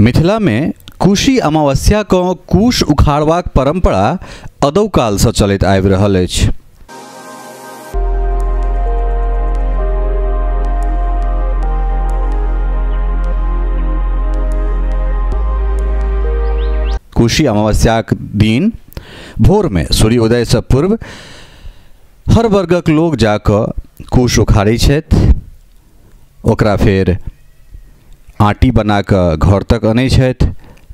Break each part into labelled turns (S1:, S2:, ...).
S1: मिथिला में कुशी अमावस्या को कुश उखाड़बाक परंपरा अदौ काल से चलैत आबि रहल अछि। कुशी अमावस्याक दिन भोर में सूर्योदय से पूर्व हर वर्गक लोग जाकर कुश उखाड़ै छथि, ओकरा फेर आटी बना कऽ घर तक अनै छथि,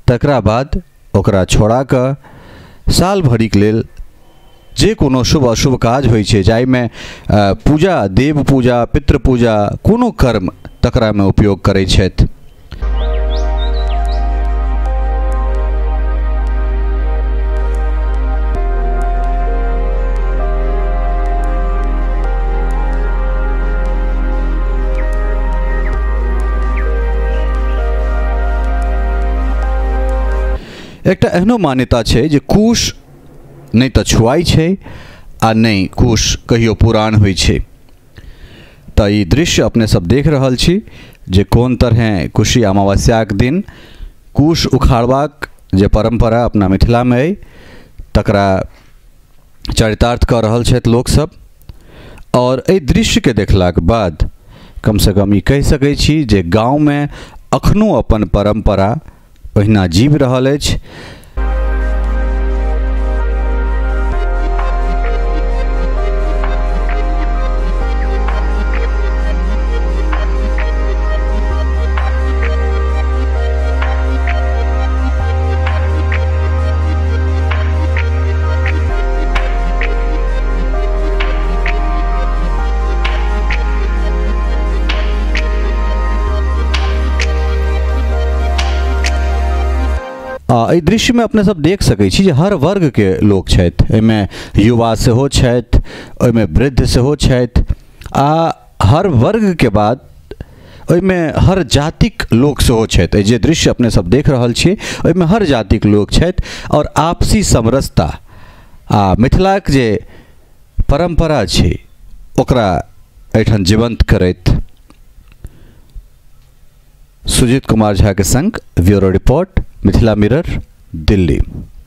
S1: तकरा बाद ओकरा छोड़ा कऽ साल भरिक लेल जे कोनो शुभ अशुभ काज होइ छै, जाहिमे पूजा, देव पूजा, पितृ पूजा, कोनो कर्म तकरा में उपयोग करै छथि। एकटा एहनो मान्यता छै जे कुश नहीं तो छुआई छै आ नहीं कुश कहियो पुरान होइ छै। तो ई दृश्य अपने सब देख रहल छी जे कोन तरह कुशी अमावस्याक दिन कुश उखाड़बाक जे परंपरा अपना मिथिला में अइ तकरा चरितार्थ कर रहल छथि लोक सब। और एहि दृश्य के देखलाक बाद कम से कम ई कहि सकै छी जे गाँव में अखनो अपन परंपरा ओहिना जीव रहल अछि। दृश्य में अपने सब देख सकै छी जे हर वर्ग के लोग छथि, एहिमे युवा सेहो छथि, ओहिमे वृद्ध सेहो छथि, आ हर वर्ग के बाद ओहिमे हर जातिक लोक सेहो छथि। जे दृश्य अपने सब देख रहल छी ओहिमे हर जातिक लोक छथि और आपसी समरसता आ मिथिलाक जे परंपरा छै ओकरा एहिठाम जीवंत करैत सुजीत कुमार झा के संग bureau report, Mithila mirror, Delhi.